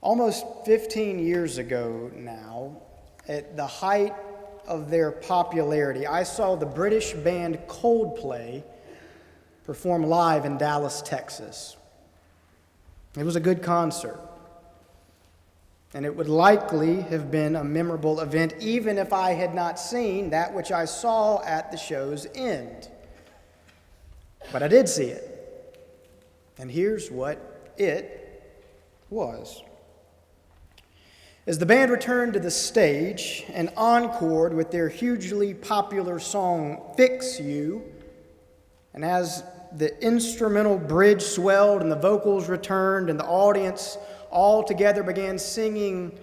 Almost 15 years ago now, at the height of their popularity, I saw the British band Coldplay perform live in Dallas, Texas. It was a good concert, and it would likely have been a memorable event even if I had not seen that which I saw at the show's end. But I did see it, and here's what it was. As the band returned to the stage and encored with their hugely popular song, Fix You, and as the instrumental bridge swelled and the vocals returned and the audience all together began singing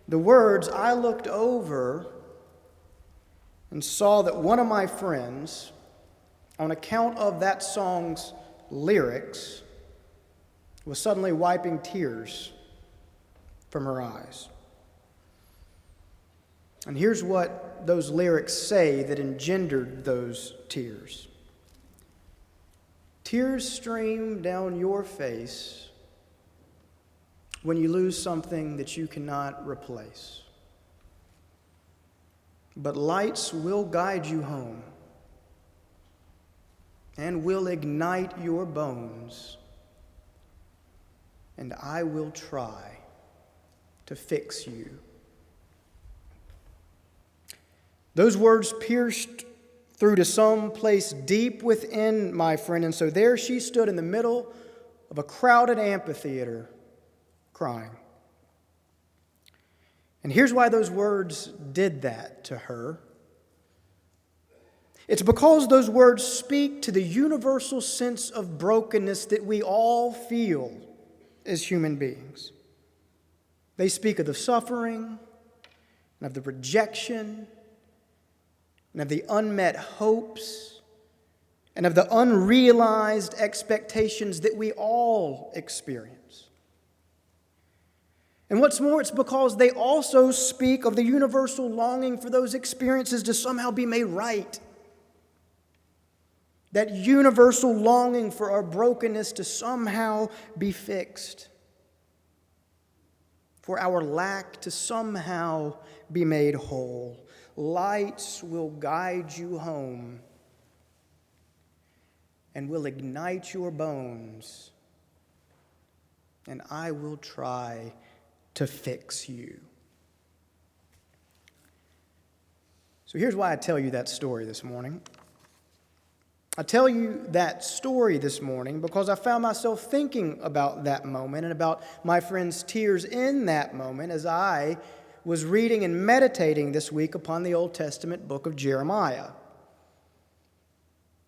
the words, I looked over and saw that one of my friends, on account of that song's lyrics, was suddenly wiping tears from her eyes. And here's what those lyrics say that engendered those tears. Tears stream down your face when you lose something that you cannot replace. But lights will guide you home and will ignite your bones, and I will try to fix you. Those words pierced through to some place deep within my friend, and so there she stood in the middle of a crowded amphitheater crying. And here's why those words did that to her. It's because those words speak to the universal sense of brokenness that we all feel as human beings. They speak of the suffering and of the rejection and of the unmet hopes and of the unrealized expectations that we all experience. And what's more, it's because they also speak of the universal longing for those experiences to somehow be made right. That universal longing for our brokenness to somehow be fixed. For our lack to somehow be made whole. Lights will guide you home and will ignite your bones, and I will try to fix you. So here's why I tell you that story this morning. I tell you that story this morning because I found myself thinking about that moment and about my friend's tears in that moment as I was reading and meditating this week upon the Old Testament book of Jeremiah.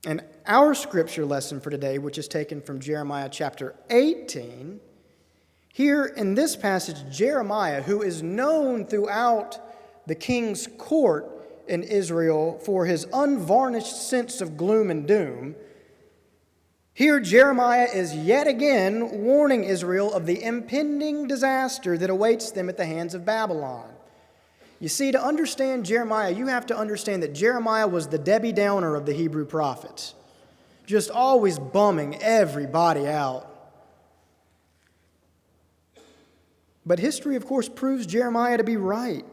And our scripture lesson for today, which is taken from Jeremiah chapter 18, here in this passage, Jeremiah, who is known throughout the king's court in Israel for his unvarnished sense of gloom and doom, here Jeremiah is yet again warning Israel of the impending disaster that awaits them at the hands of Babylon. You see, to understand Jeremiah, you have to understand that Jeremiah was the Debbie Downer of the Hebrew prophets, just always bumming everybody out. But history, of course, proves Jeremiah to be right.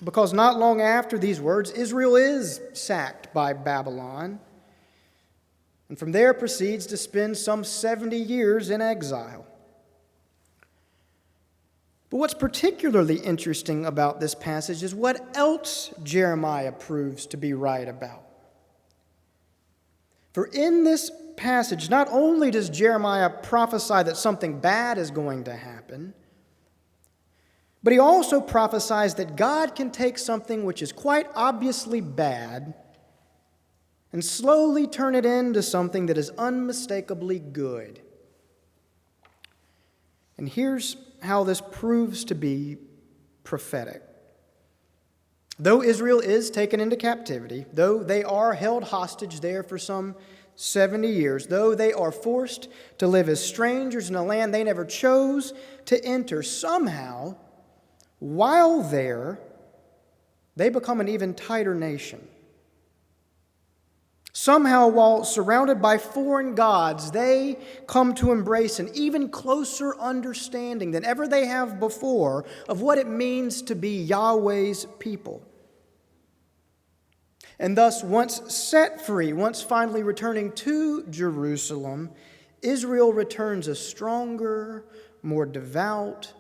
Because not long after these words, Israel is sacked by Babylon, and from there proceeds to spend some 70 years in exile. But what's particularly interesting about this passage is what else Jeremiah proves to be right about. For in this passage, not only does Jeremiah prophesy that something bad is going to happen, but he also prophesies that God can take something which is quite obviously bad and slowly turn it into something that is unmistakably good. And here's how this proves to be prophetic. Though Israel is taken into captivity, though they are held hostage there for some 70 years, though they are forced to live as strangers in a land they never chose to enter, somehow, while there, they become an even tighter nation. Somehow, while surrounded by foreign gods, they come to embrace an even closer understanding than ever they have before of what it means to be Yahweh's people. And thus, once set free, once finally returning to Jerusalem, Israel returns a stronger, more devout,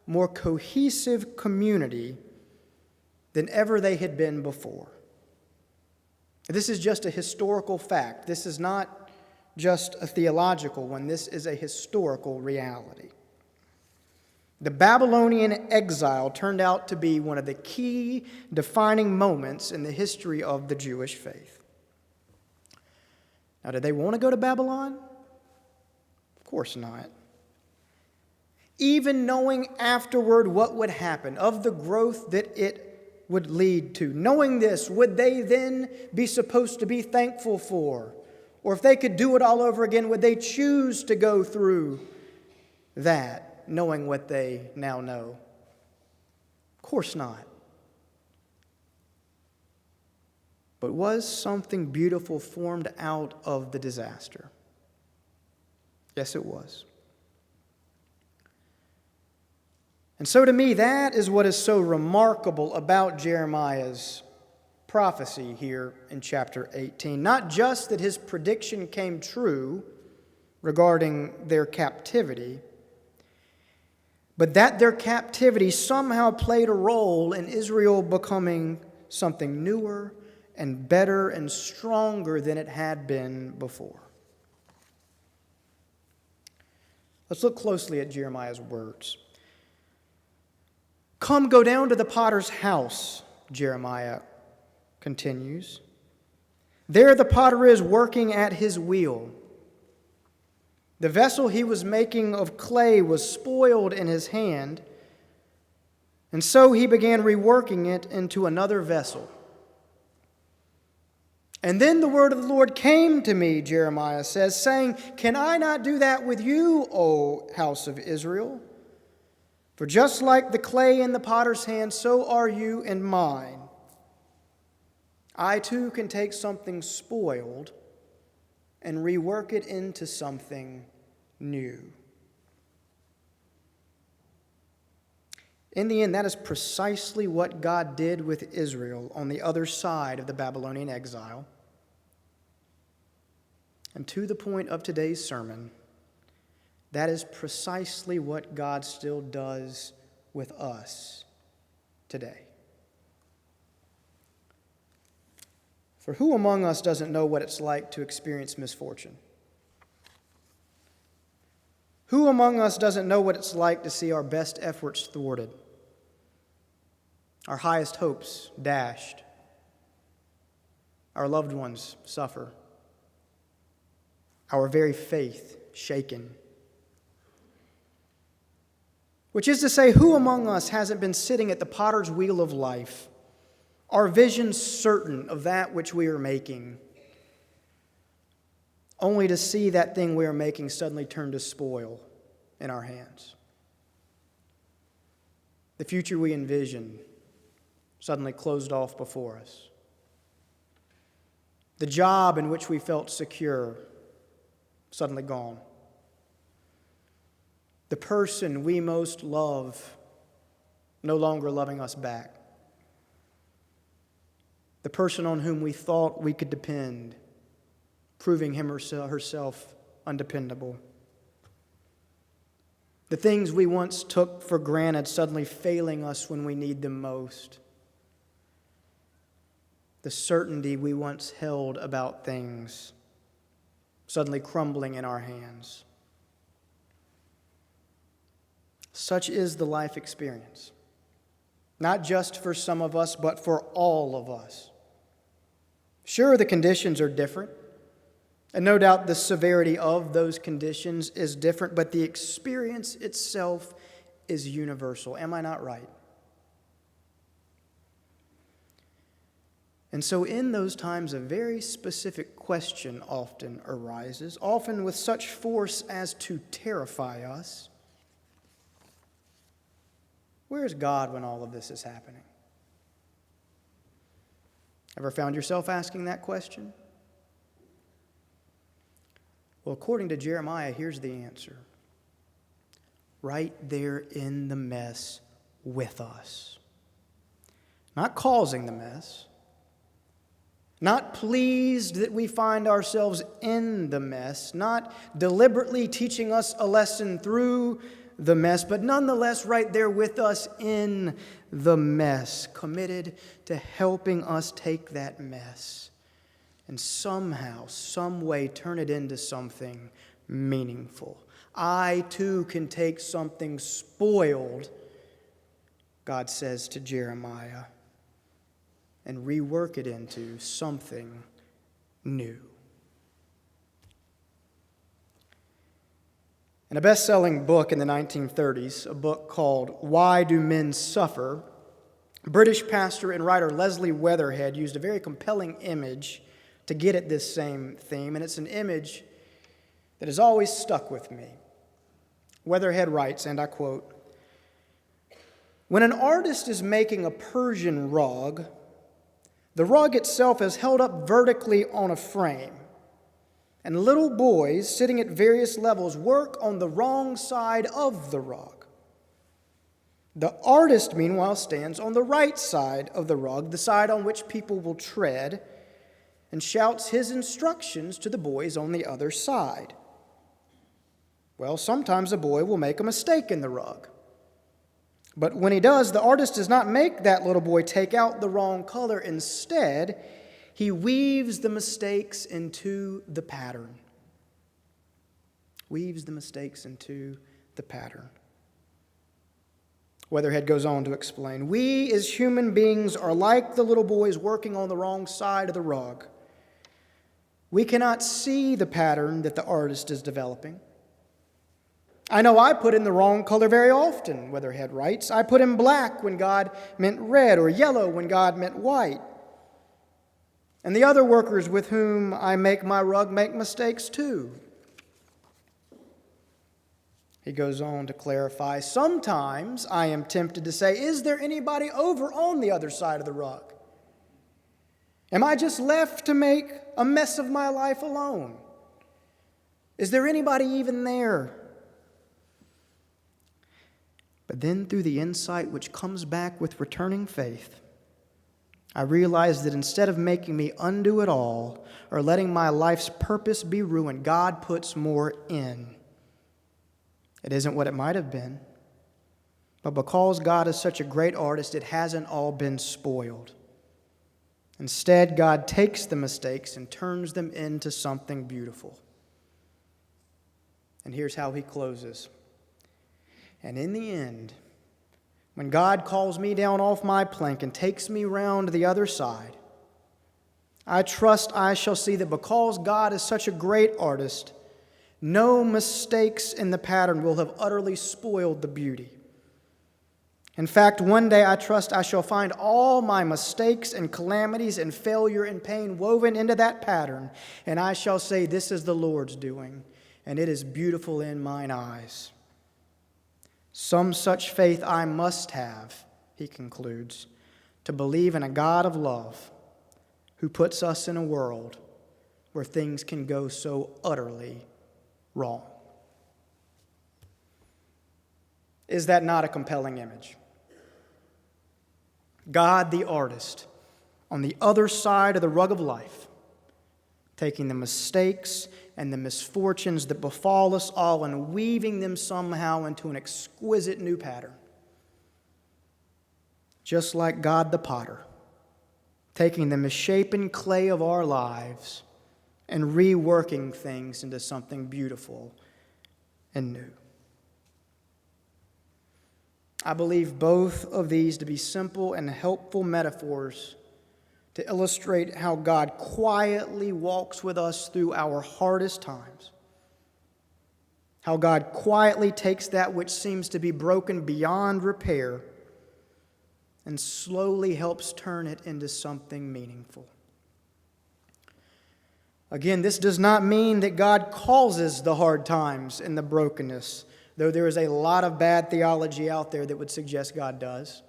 more cohesive community than ever they had been before. This is just a historical fact. This is not just a theological one. This is a historical reality. The Babylonian exile turned out to be one of the key defining moments in the history of the Jewish faith. Now, did they want to go to Babylon? Of course not. Even knowing afterward what would happen, of the growth that it would lead to. Knowing this, would they then be supposed to be thankful for? Or if they could do it all over again, would they choose to go through that, knowing what they now know? Of course not. But was something beautiful formed out of the disaster? Yes, it was. And so to me, that is what is so remarkable about Jeremiah's prophecy here in chapter 18. Not just that his prediction came true regarding their captivity, but that their captivity somehow played a role in Israel becoming something newer and better and stronger than it had been before. Let's look closely at Jeremiah's words. Come, go down to the potter's house, Jeremiah continues. There the potter is working at his wheel. The vessel he was making of clay was spoiled in his hand, and so he began reworking it into another vessel. And then the word of the Lord came to me, Jeremiah says, saying, Can I not do that with you, O house of Israel? For just like the clay in the potter's hand, so are you in mine. I too can take something spoiled and rework it into something new. In the end, that is precisely what God did with Israel on the other side of the Babylonian exile. And to the point of today's sermon, that is precisely what God still does with us today. For who among us doesn't know what it's like to experience misfortune? Who among us doesn't know what it's like to see our best efforts thwarted, our highest hopes dashed, our loved ones suffer, our very faith shaken? Which is to say, who among us hasn't been sitting at the potter's wheel of life, our vision certain of that which we are making, only to see that thing we are making suddenly turn to spoil in our hands? The future we envisioned suddenly closed off before us. The job in which we felt secure suddenly gone. The person we most love no longer loving us back. The person on whom we thought we could depend, proving him or herself undependable. The things we once took for granted suddenly failing us when we need them most. The certainty we once held about things suddenly crumbling in our hands. Such is the life experience, not just for some of us, but for all of us. Sure, the conditions are different, and no doubt the severity of those conditions is different, but the experience itself is universal. Am I not right? And so in those times, a very specific question often arises, often with such force as to terrify us. Where is God when all of this is happening? Ever found yourself asking that question? Well, according to Jeremiah, here's the answer. Right there in the mess with us. Not causing the mess. Not pleased that we find ourselves in the mess. Not deliberately teaching us a lesson through the mess, but nonetheless right there with us in the mess. Committed to helping us take that mess and somehow, some way turn it into something meaningful. I too can take something spoiled, God says to Jeremiah, and rework it into something new. In a best-selling book in the 1930s, a book called Why Do Men Suffer, British pastor and writer Leslie Weatherhead used a very compelling image to get at this same theme, and it's an image that has always stuck with me. Weatherhead writes, and I quote, "When an artist is making a Persian rug, the rug itself is held up vertically on a frame, and little boys sitting at various levels work on the wrong side of the rug. The artist, meanwhile, stands on the right side of the rug, the side on which people will tread, and shouts his instructions to the boys on the other side. Well, sometimes a boy will make a mistake in the rug. But when he does, the artist does not make that little boy take out the wrong color. Instead, he weaves the mistakes into the pattern. Weaves the mistakes into the pattern." Weatherhead goes on to explain, "We as human beings are like the little boys working on the wrong side of the rug. We cannot see the pattern that the artist is developing. I know I put in the wrong color very often," Weatherhead writes. "I put in black when God meant red, or yellow when God meant white. And the other workers with whom I make my rug make mistakes too." He goes on to clarify, "Sometimes I am tempted to say, is there anybody over on the other side of the rug? Am I just left to make a mess of my life alone? Is there anybody even there?" But then through the insight which comes back with returning faith, I realize that instead of making me undo it all or letting my life's purpose be ruined, God puts more in. It isn't what it might have been, but because God is such a great artist, it hasn't all been spoiled. Instead, God takes the mistakes and turns them into something beautiful. And here's how he closes. "And in the end, when God calls me down off my plank and takes me round the other side, I trust I shall see that because God is such a great artist, no mistakes in the pattern will have utterly spoiled the beauty. In fact, one day I trust I shall find all my mistakes and calamities and failure and pain woven into that pattern, and I shall say, 'This is the Lord's doing, and it is beautiful in mine eyes.' Some such faith I must have," he concludes, "to believe in a God of love who puts us in a world where things can go so utterly wrong." Is that not a compelling image? God the artist on the other side of the rug of life, taking the mistakes and the misfortunes that befall us all and weaving them somehow into an exquisite new pattern. Just like God the potter, taking the misshapen clay of our lives and reworking things into something beautiful and new. I believe both of these to be simple and helpful metaphors to illustrate how God quietly walks with us through our hardest times. How God quietly takes that which seems to be broken beyond repair and slowly helps turn it into something meaningful. Again, this does not mean that God causes the hard times and the brokenness, though there is a lot of bad theology out there that would suggest God does.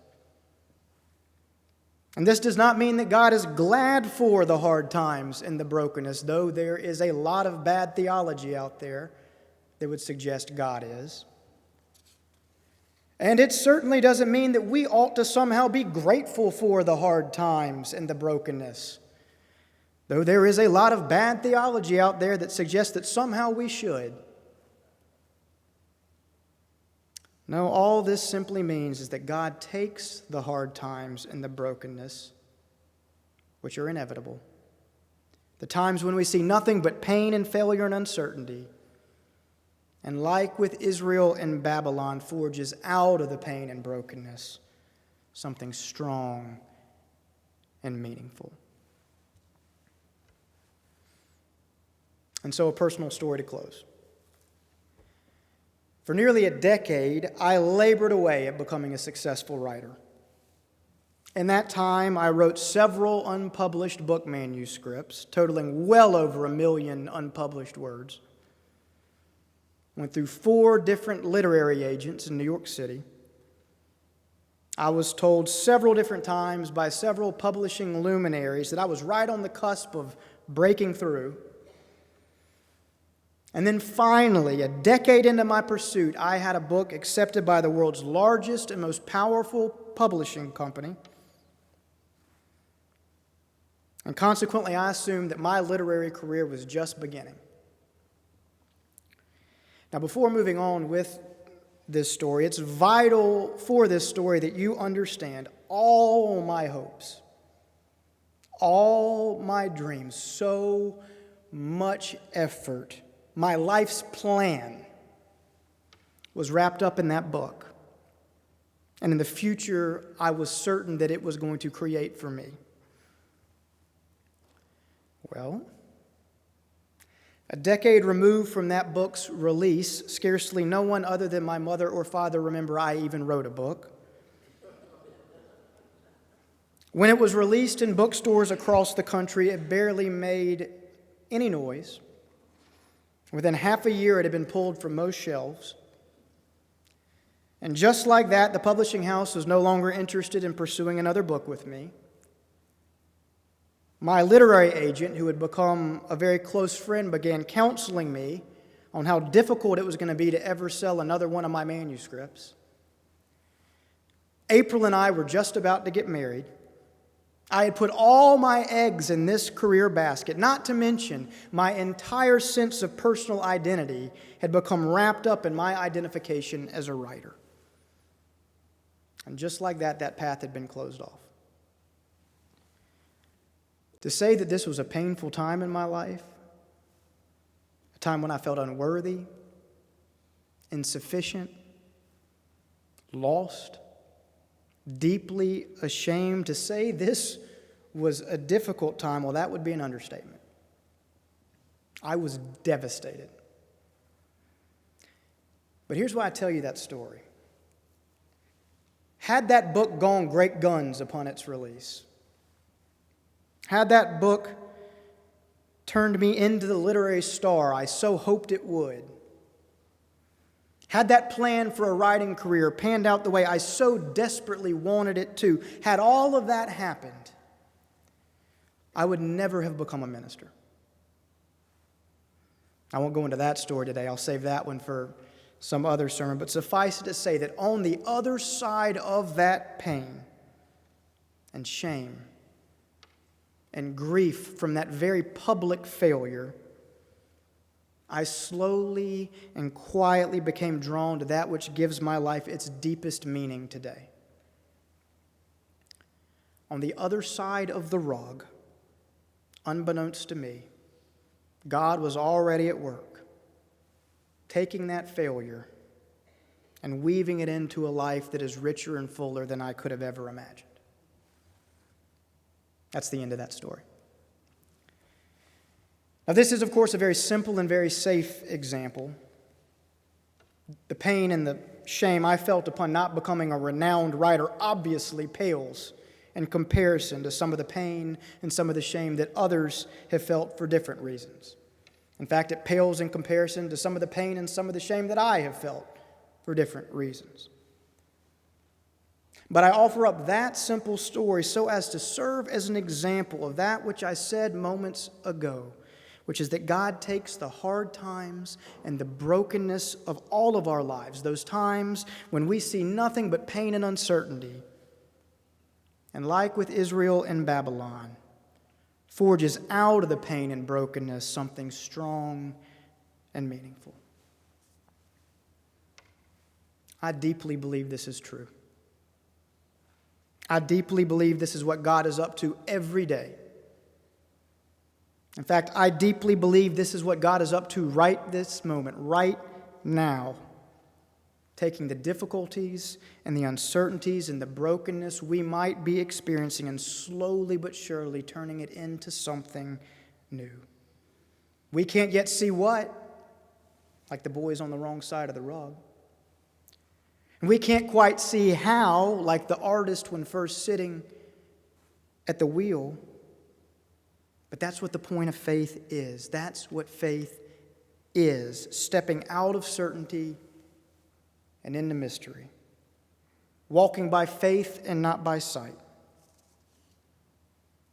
And this does not mean that God is glad for the hard times and the brokenness, though there is a lot of bad theology out there that would suggest God is. And it certainly doesn't mean that we ought to somehow be grateful for the hard times and the brokenness, though there is a lot of bad theology out there that suggests that somehow we should. No, all this simply means is that God takes the hard times and the brokenness, which are inevitable, the times when we see nothing but pain and failure and uncertainty, and like with Israel and Babylon, forges out of the pain and brokenness something strong and meaningful. And so a personal story to close. For nearly a decade, I labored away at becoming a successful writer. In that time, I wrote several unpublished book manuscripts, totaling well over 1 million unpublished words. Went through 4 different literary agents in New York City. I was told several different times by several publishing luminaries that I was right on the cusp of breaking through. And then finally, a decade into my pursuit, I had a book accepted by the world's largest and most powerful publishing company. And consequently, I assumed that my literary career was just beginning. Now, before moving on with this story, it's vital for this story that you understand all my hopes, all my dreams, so much effort, my life's plan was wrapped up in that book. And in the future, I was certain that it was going to create for me. Well, a decade removed from that book's release, scarcely no one other than my mother or father remember I even wrote a book. When it was released in bookstores across the country, it barely made any noise. Within half a year, it had been pulled from most shelves. And just like that, the publishing house was no longer interested in pursuing another book with me. My literary agent, who had become a very close friend, began counseling me on how difficult it was going to be to ever sell another one of my manuscripts. April and I were just about to get married. I had put all my eggs in this career basket, not to mention my entire sense of personal identity had become wrapped up in my identification as a writer. And just like that, that path had been closed off. To say that this was a painful time in my life, a time when I felt unworthy, insufficient, lost, deeply ashamed, to say this was a difficult time, well, that would be an understatement. I was devastated. But here's why I tell you that story. Had that book gone great guns upon its release, had that book turned me into the literary star I so hoped it would, had that plan for a writing career panned out the way I so desperately wanted it to, had all of that happened, I would never have become a minister. I won't go into that story today. I'll save that one for some other sermon. But suffice it to say that on the other side of that pain and shame and grief from that very public failure, I slowly and quietly became drawn to that which gives my life its deepest meaning today. On the other side of the rug, unbeknownst to me, God was already at work, taking that failure and weaving it into a life that is richer and fuller than I could have ever imagined. That's the end of that story. Now, this is, of course, a very simple and very safe example. The pain and the shame I felt upon not becoming a renowned writer obviously pales in comparison to some of the pain and some of the shame that others have felt for different reasons. In fact, it pales in comparison to some of the pain and some of the shame that I have felt for different reasons. But I offer up that simple story so as to serve as an example of that which I said moments ago, which is that God takes the hard times and the brokenness of all of our lives, those times when we see nothing but pain and uncertainty, and like with Israel and Babylon, forges out of the pain and brokenness something strong and meaningful. I deeply believe this is true. I deeply believe this is what God is up to every day. In fact, I deeply believe this is what God is up to right this moment, right now, taking the difficulties and the uncertainties and the brokenness we might be experiencing and slowly but surely turning it into something new. We can't yet see what, like the boys on the wrong side of the rug. And we can't quite see how, like the artist when first sitting at the wheel. But that's what the point of faith is. That's what faith is, stepping out of certainty and into mystery, walking by faith and not by sight.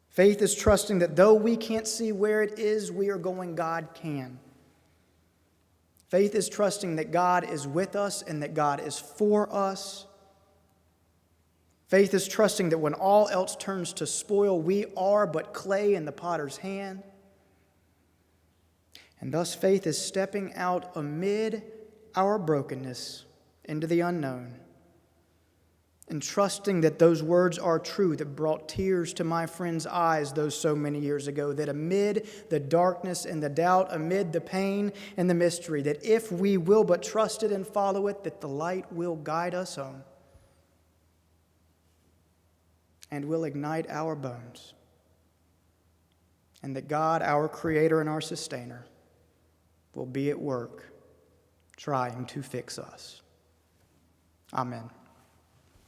Faith is trusting that though we can't see where it is we are going, God can. Faith is trusting that God is with us and that God is for us. Faith is trusting that when all else turns to spoil, we are but clay in the potter's hand. And thus faith is stepping out amid our brokenness into the unknown and trusting that those words are true that brought tears to my friend's eyes those so many years ago, that amid the darkness and the doubt, amid the pain and the mystery, that if we will but trust it and follow it, that the light will guide us home and will ignite our bones, and that God, our Creator and our Sustainer, will be at work trying to fix us. Amen.